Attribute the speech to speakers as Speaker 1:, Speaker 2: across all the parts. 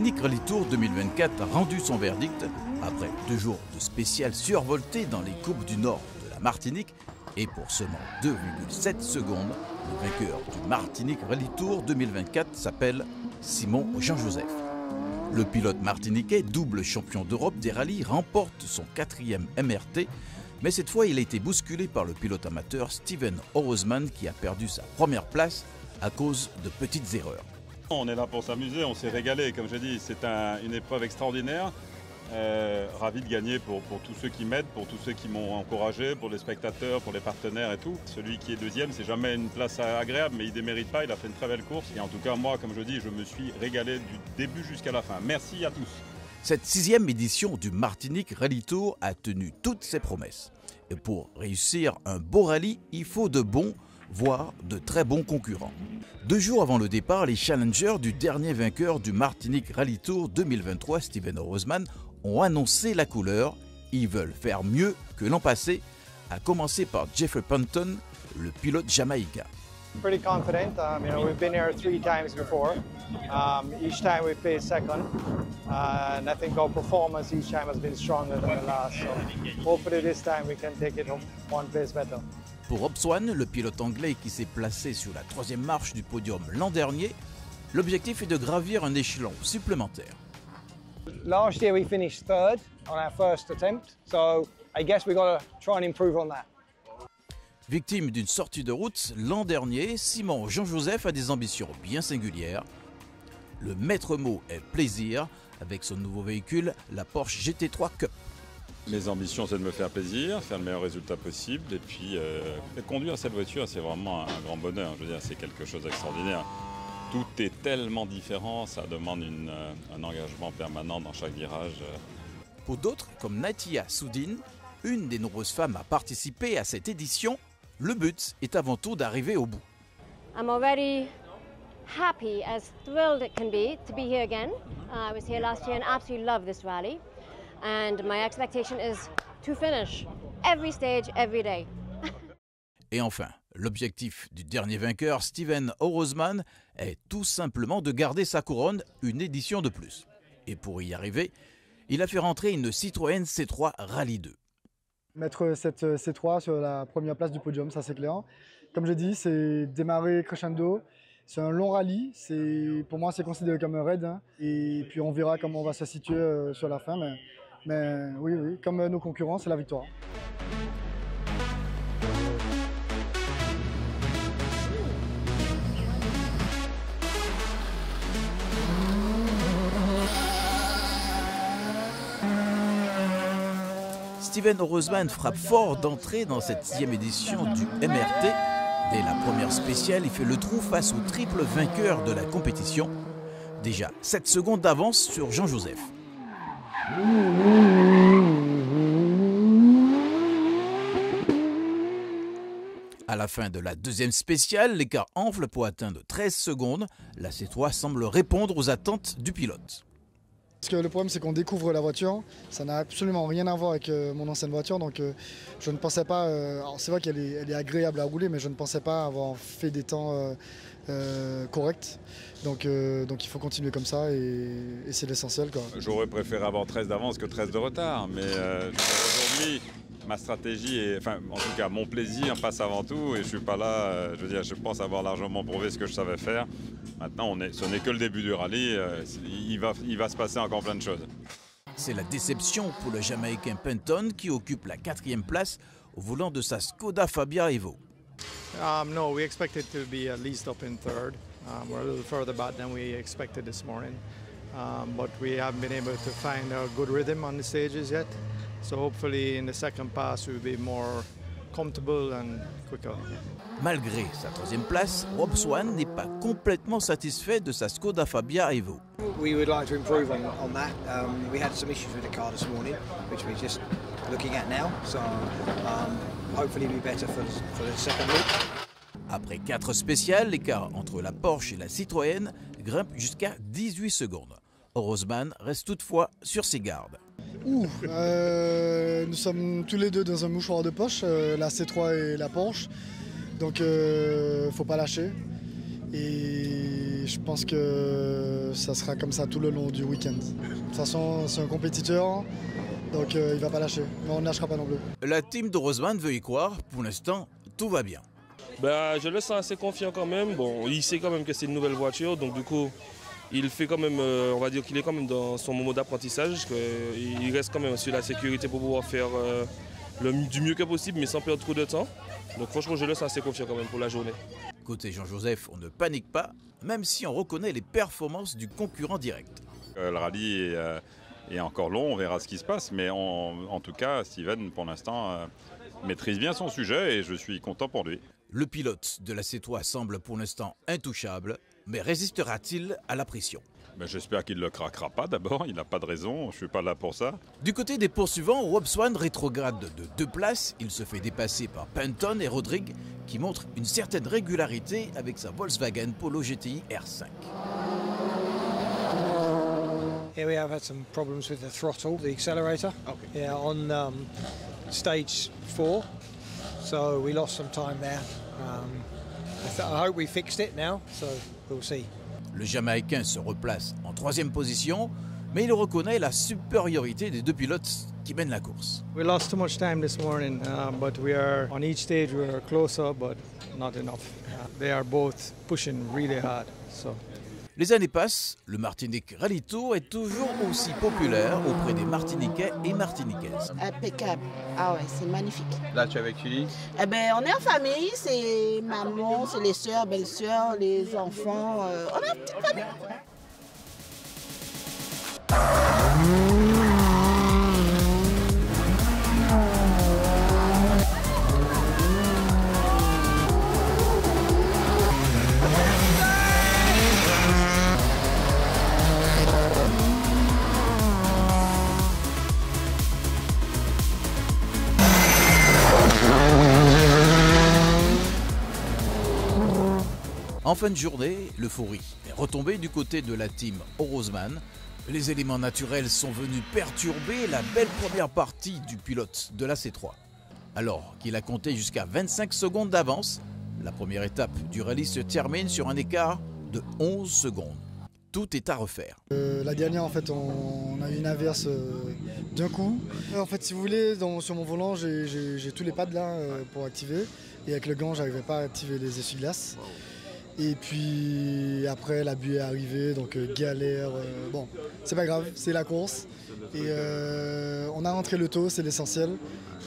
Speaker 1: Martinique Rallye Tour 2024 a rendu son verdict après 2 jours de spécial survolté dans les coupes du nord de la Martinique et pour seulement 2,7 secondes, le vainqueur du Martinique Rallye Tour 2024 s'appelle Simon Jean-Joseph. Le pilote martiniquais, double champion d'Europe des rallyes, remporte son 4e MRT, mais cette fois il a été bousculé par le pilote amateur Steven Orosman qui a perdu sa première place à cause de petites erreurs.
Speaker 2: On est là pour s'amuser, on s'est régalé, comme je dis, c'est une épreuve extraordinaire. Ravi de gagner pour tous ceux qui m'aident, pour tous ceux qui m'ont encouragé, pour les spectateurs, pour les partenaires et tout. Celui qui est deuxième, c'est jamais une place agréable, mais il ne démérite pas, il a fait une très belle course. Et en tout cas, moi, comme je dis, je me suis régalé du début jusqu'à la fin. Merci à tous.
Speaker 1: Cette 6e édition du Martinique Rallye Tour a tenu toutes ses promesses. Et pour réussir un beau rallye, il faut de bons, voire de très bons concurrents. 2 jours avant le départ, les challengers du dernier vainqueur du Martinique Rallye Tour 2023, Steven Orosman, ont annoncé la couleur. Ils veulent faire mieux que l'an passé, à commencer par Jeffrey Ponton, le pilote jamaïcain.
Speaker 3: Pretty confident. We've been here 3 times before. Each time we placed second, and I think our performance each time has been stronger than the last. So hopefully this time we can take it 1 place better.
Speaker 1: Pour Rob Swan, le pilote anglais qui s'est placé sur la 3e marche du podium l'an dernier, l'objectif est de gravir un échelon supplémentaire.
Speaker 3: Last year we finished 3rd on our first attempt, so I guess we got to try and improve on that.
Speaker 1: Victime d'une sortie de route l'an dernier, Simon Jean-Joseph a des ambitions bien singulières. Le maître mot est plaisir avec son nouveau véhicule, la Porsche GT3 Cup.
Speaker 2: Mes ambitions, c'est de me faire plaisir, faire le meilleur résultat possible. Et puis, conduire cette voiture, c'est vraiment un grand bonheur. Je veux dire, c'est quelque chose d'extraordinaire. Tout est tellement différent, ça demande un engagement permanent dans chaque virage.
Speaker 1: Pour d'autres, comme Natia Soudine, une des nombreuses femmes à participer à cette édition, le but est avant tout d'arriver au bout.
Speaker 4: I'm already happy, as thrilled it can be to be here again. I was here last year and absolutely love this rally. And my expectation is to finish every stage, every day.
Speaker 1: Et enfin, l'objectif du dernier vainqueur, Steven Orosman, est tout simplement de garder sa couronne une édition de plus. Et pour y arriver, il a fait rentrer une Citroën C3 Rallye 2.
Speaker 5: Mettre cette C3 sur la première place du podium, ça c'est clair. Comme je dis, c'est démarrer crescendo. C'est un long rallye, pour moi c'est considéré comme un raid. Hein. Et puis on verra comment on va se situer sur la fin. Mais oui, comme nos concurrents, c'est la victoire.
Speaker 1: Steven Orosman frappe fort d'entrée dans cette 6e édition du MRT. Dès la première spéciale, il fait le trou face au triple vainqueur de la compétition. Déjà 7 secondes d'avance sur Jean-Joseph. À la fin de la 2e spéciale, l'écart enfle pour atteindre 13 secondes. La C3 semble répondre aux attentes du pilote.
Speaker 5: Parce que le problème, c'est qu'on découvre la voiture. Ça n'a absolument rien à voir avec mon ancienne voiture. Donc, je ne pensais pas. Alors, c'est vrai qu'elle est agréable à rouler, mais je ne pensais pas avoir fait des temps corrects. Donc, il faut continuer comme ça et c'est l'essentiel.
Speaker 2: J'aurais préféré avoir 13 d'avance que 13 de retard. Mais aujourd'hui, ma stratégie, en tout cas, mon plaisir passe avant tout. Et je ne suis pas là. Je veux dire, je pense avoir largement prouvé ce que je savais faire. Maintenant, ce n'est que le début du rallye, il va se passer encore plein de choses.
Speaker 1: C'est la déception pour le Jamaïcain Ponton qui occupe la 4e place au volant de sa Skoda Fabia Evo.
Speaker 3: No, we expected to be at least up in 3rd. We're a little further back than we expected this morning. But we haven't been able to find a good rhythm on the stages yet. So hopefully in the second pass we'll be more comfortable and quicker.
Speaker 1: Malgré sa 3e place, Rob Swan n'est pas complètement satisfait de sa Skoda Fabia Evo.
Speaker 6: We would like to improve on that. We had some issues with the car this morning, which we're just looking at now. So hopefully be better for the second week.
Speaker 1: Après 4 spéciales, l'écart entre la Porsche et la Citroën grimpe jusqu'à 18 secondes. Orosman reste toutefois sur ses gardes.
Speaker 5: Nous sommes tous les deux dans un mouchoir de poche, la C3 et la Porsche. Donc faut pas lâcher. Et Et je pense que ça sera comme ça tout le long du week-end. De toute façon, c'est un compétiteur, donc il ne va pas lâcher. Mais on ne lâchera pas non plus.
Speaker 1: La team de Roseman veut y croire. Pour l'instant, tout va bien.
Speaker 7: Je le sens assez confiant quand même. Bon, il sait quand même que c'est une nouvelle voiture, donc du coup, il fait quand même, on va dire qu'il est quand même dans son moment d'apprentissage. Il reste quand même sur la sécurité pour pouvoir faire du mieux que possible, mais sans perdre trop de temps. Donc franchement, je le sens assez confiant quand même pour la journée.
Speaker 1: Côté Jean-Joseph, on ne panique pas, même si on reconnaît les performances du concurrent direct.
Speaker 2: Le rallye est encore long, on verra ce qui se passe, mais en tout cas, Steven, pour l'instant, maîtrise bien son sujet et je suis content pour lui.
Speaker 1: Le pilote de la C3 semble pour l'instant intouchable, mais résistera-t-il à la pression?
Speaker 2: J'espère qu'il ne le craquera pas d'abord, il n'a pas de raison, je ne suis pas là pour ça.
Speaker 1: Du côté des poursuivants, Rob Swan rétrograde de 2 places. Il se fait dépasser par Penton et Rodrigue, qui montrent une certaine régularité avec sa Volkswagen Polo GTI R5.
Speaker 6: Here we have had some problems with the throttle, the accelerator. Okay. Yeah, on stage 4, so we lost some time there. I hope we fixed it now, so we'll see.
Speaker 1: Le Jamaïcain se replace en 3e position, mais il reconnaît la supériorité des 2 pilotes qui mènent la course.
Speaker 3: We lost too much time this morning, but we are on each stage we are closer, but not enough. They are both pushing really hard. So.
Speaker 1: Les années passent, le Martinique Rally Tour est toujours aussi populaire auprès des Martiniquais et Martiniquaises.
Speaker 8: Impeccable. Ah ouais, c'est magnifique.
Speaker 9: Là, tu es avec Julie?
Speaker 8: On est en famille, c'est maman, c'est les sœurs, belles-sœurs, les enfants. On est une petite famille.
Speaker 1: En fin de journée, l'euphorie est retombée du côté de la team Roseman. Les éléments naturels sont venus perturber la belle première partie du pilote de la C3. Alors qu'il a compté jusqu'à 25 secondes d'avance, la première étape du rallye se termine sur un écart de 11 secondes. Tout est à refaire.
Speaker 5: La dernière, en fait, on a eu une inverse d'un coup. En fait, si vous voulez, sur mon volant, j'ai tous les pads là pour activer. Et avec le gant, j'arrivais pas à activer les essuie-glaces. Et puis après, la buée est arrivée, donc galère. Bon, c'est pas grave, c'est la course. Et on a rentré le taux, c'est l'essentiel.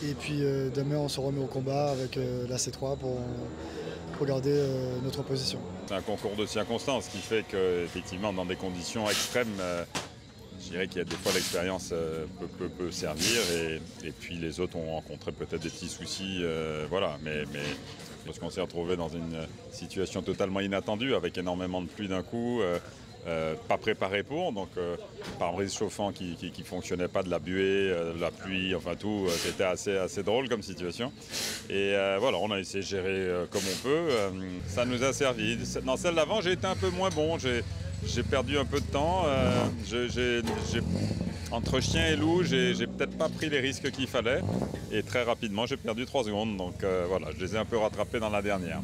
Speaker 5: Et puis demain, on se remet au combat avec la C3 pour garder notre position.
Speaker 2: C'est un concours de circonstances qui fait qu'effectivement, dans des conditions extrêmes, je dirais qu'il y a des fois l'expérience peut servir. Et puis les autres ont rencontré peut-être des petits soucis. Voilà, mais parce qu'on s'est retrouvé dans une situation totalement inattendue avec énormément de pluie d'un coup, pas préparé pour, donc pare-brise chauffant qui ne fonctionnait pas, de la buée, de la pluie, enfin tout, c'était assez drôle comme situation. Et voilà, on a essayé de gérer comme on peut, ça nous a servi. Dans celle d'avant, j'ai été un peu moins bon, j'ai perdu un peu de temps, entre chien et loup, j'ai peut-être pas pris les risques qu'il fallait et très rapidement j'ai perdu 3 secondes, donc voilà, je les ai un peu rattrapés dans la dernière.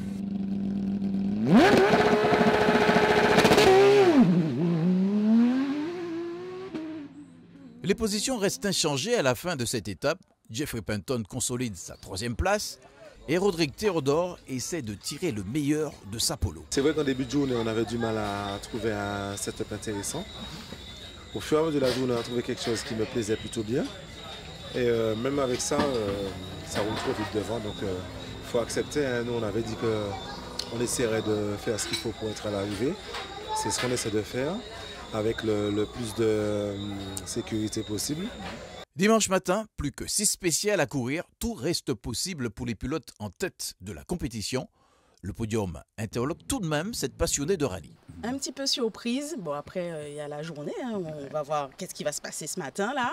Speaker 1: Les positions restent inchangées à la fin de cette étape. Jeffrey Penton consolide sa 3e place et Rodrigue Théodore essaie de tirer le meilleur de sa Polo.
Speaker 10: C'est vrai qu'en début de journée, on avait du mal à trouver un setup intéressant. Au fur et à mesure de la journée, on a trouvé quelque chose qui me plaisait plutôt bien. Et même avec ça, ça roule trop vite devant. Donc il faut accepter. Hein. Nous, on avait dit qu'on essaierait de faire ce qu'il faut pour être à l'arrivée. C'est ce qu'on essaie de faire avec le plus de sécurité possible.
Speaker 1: Dimanche matin, plus que 6 spéciales à courir. Tout reste possible pour les pilotes en tête de la compétition. Le podium interloque tout de même cette passionnée de rallye.
Speaker 11: Un petit peu surprise. Bon, après, il y a la journée. Hein. On va voir qu'est-ce qui va se passer ce matin-là.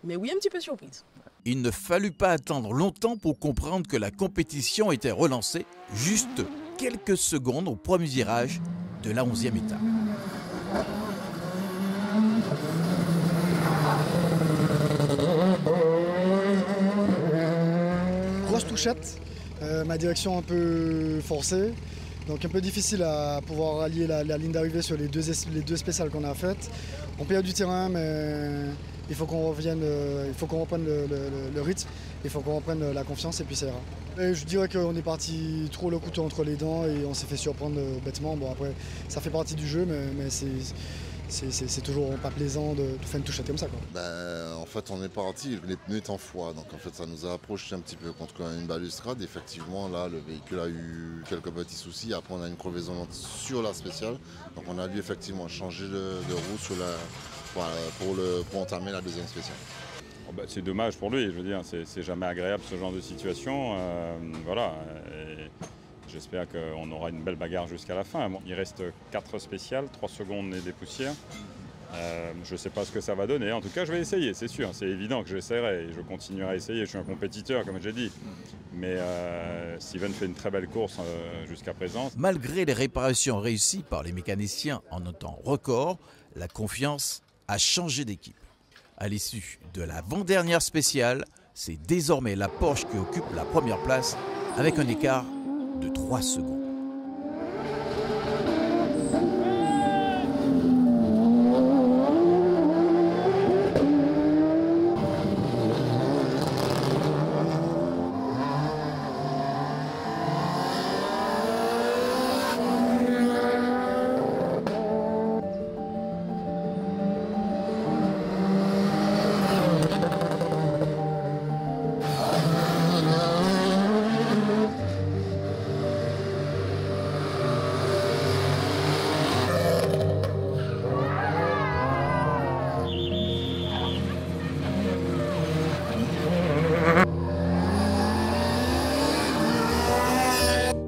Speaker 11: Mais oui, un petit peu surprise.
Speaker 1: Il ne fallut pas attendre longtemps pour comprendre que la compétition était relancée. Juste quelques secondes au premier virage de la 11e étape.
Speaker 5: Grosse touchette, ma direction un peu forcée. Donc un peu difficile à pouvoir rallier la ligne d'arrivée sur les deux spéciales qu'on a faites. On perd du terrain, mais il faut qu'on revienne, il faut qu'on reprenne le rythme, il faut qu'on reprenne la confiance et puis ça ira. Et je dirais qu'on est parti trop le couteau entre les dents et on s'est fait surprendre bêtement. Bon après, ça fait partie du jeu, mais c'est toujours pas plaisant de faire une touchette comme ça, quoi.
Speaker 9: En fait, on est parti, les pneus étaient en froid, donc en fait, ça nous a approché un petit peu contre une balustrade. Effectivement, là, le véhicule a eu quelques petits soucis. Après, on a une crevaison sur la spéciale, donc on a dû effectivement changer de roue pour entamer la deuxième spéciale.
Speaker 2: C'est dommage pour lui, je veux dire, c'est jamais agréable ce genre de situation. Voilà. J'espère qu'on aura une belle bagarre jusqu'à la fin. Bon, il reste 4 spéciales, 3 secondes et des poussières. Je ne sais pas ce que ça va donner. En tout cas, je vais essayer, c'est sûr. C'est évident que j'essaierai et je continuerai à essayer. Je suis un compétiteur, comme j'ai dit. Mais Steven fait une très belle course jusqu'à présent.
Speaker 1: Malgré les réparations réussies par les mécaniciens en un temps record, la confiance a changé d'équipe. À l'issue de l'avant-dernière spéciale, c'est désormais la Porsche qui occupe la première place avec un écart de 3 secondes.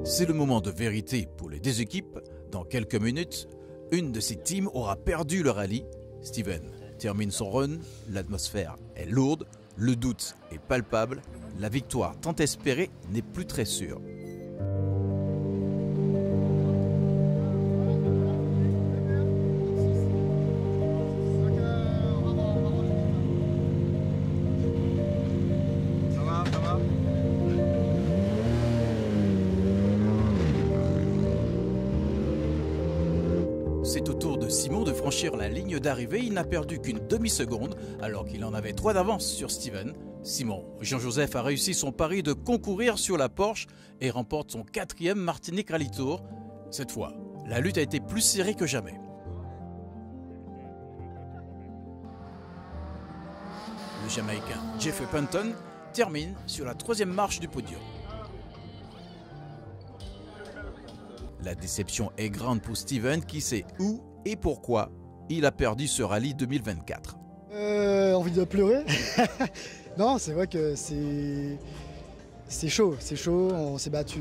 Speaker 1: C'est le moment de vérité pour les deux équipes. Dans quelques minutes, une de ces teams aura perdu le rallye. Steven termine son run, l'atmosphère est lourde, le doute est palpable, la victoire tant espérée n'est plus très sûre. C'est au tour de Simon de franchir la ligne d'arrivée. Il n'a perdu qu'une demi-seconde alors qu'il en avait 3 d'avance sur Steven. Simon Jean-Joseph a réussi son pari de concourir sur la Porsche et remporte son 4e Martinique Rally Tour. Cette fois, la lutte a été plus serrée que jamais. Le Jamaïcain Jeffrey Punton termine sur la 3e marche du podium. La déception est grande pour Steven qui sait où et pourquoi il a perdu ce rallye 2024.
Speaker 5: Envie de pleurer. Non, c'est vrai que c'est chaud, on s'est battu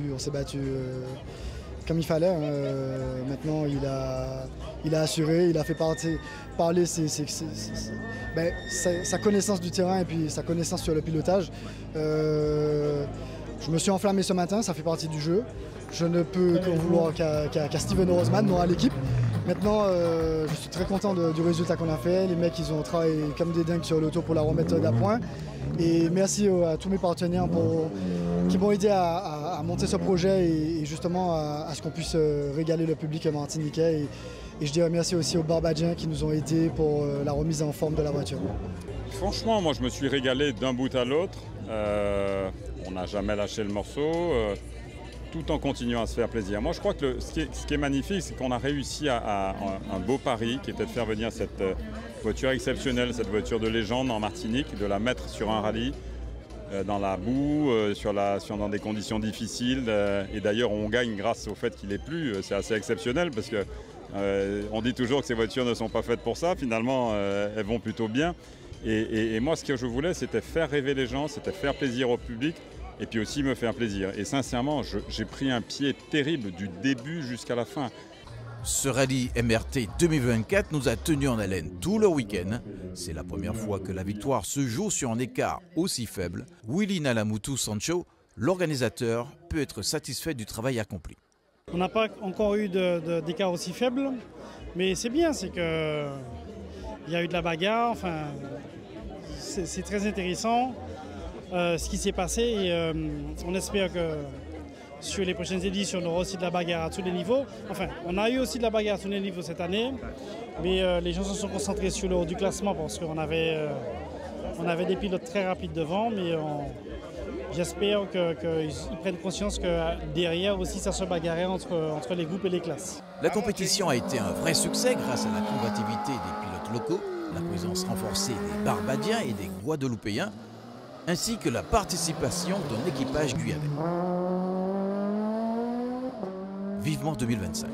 Speaker 5: comme il fallait. Maintenant, il a assuré, il a fait parler sa connaissance du terrain et puis sa connaissance sur le pilotage. Je me suis enflammé ce matin, ça fait partie du jeu. Je ne peux qu'en vouloir qu'à Steven Roseman, à l'équipe. Maintenant, je suis très content du résultat qu'on a fait. Les mecs, ils ont travaillé comme des dingues sur l'auto pour la remettre à point. Et merci à tous mes partenaires qui m'ont aidé à monter ce projet et justement à ce qu'on puisse régaler le public martiniquais. Et je dirais merci aussi aux Barbadiens qui nous ont aidés pour la remise en forme de la voiture.
Speaker 2: Franchement, moi je me suis régalé d'un bout à l'autre. On n'a jamais lâché le morceau. Tout en continuant à se faire plaisir. Moi, je crois que ce qui est magnifique, c'est qu'on a réussi à un beau pari qui était de faire venir cette voiture exceptionnelle, cette voiture de légende en Martinique, de la mettre sur un rallye, dans la boue, dans des conditions difficiles. Et d'ailleurs, on gagne grâce au fait qu'il ait plu. C'est assez exceptionnel parce que on dit toujours que ces voitures ne sont pas faites pour ça. Finalement, elles vont plutôt bien. Et moi, ce que je voulais, c'était faire rêver les gens, c'était faire plaisir au public. Et puis aussi me faire plaisir. Et sincèrement, j'ai pris un pied terrible du début jusqu'à la fin.
Speaker 1: Ce rallye MRT 2024 nous a tenus en haleine tout le week-end. C'est la première fois que la victoire se joue sur un écart aussi faible. Willy Nalamoutou Sancho, l'organisateur, peut être satisfait du travail accompli.
Speaker 12: On n'a pas encore eu d'écart aussi faible, mais c'est bien, c'est qu'il y a eu de la bagarre, enfin, c'est très intéressant. Ce qui s'est passé et on espère que sur les prochaines éditions, on aura aussi de la bagarre à tous les niveaux. Enfin, on a eu aussi de la bagarre à tous les niveaux cette année, mais les gens se sont concentrés sur le haut du classement parce qu'on avait des pilotes très rapides devant, mais j'espère qu'ils prennent conscience que derrière aussi ça se bagarrait entre les groupes et les classes.
Speaker 1: La compétition a été un vrai succès grâce à la combativité des pilotes locaux, la présence renforcée des Barbadiens et des Guadeloupéens, ainsi que la participation d'un équipage guyanais. Vivement 2025.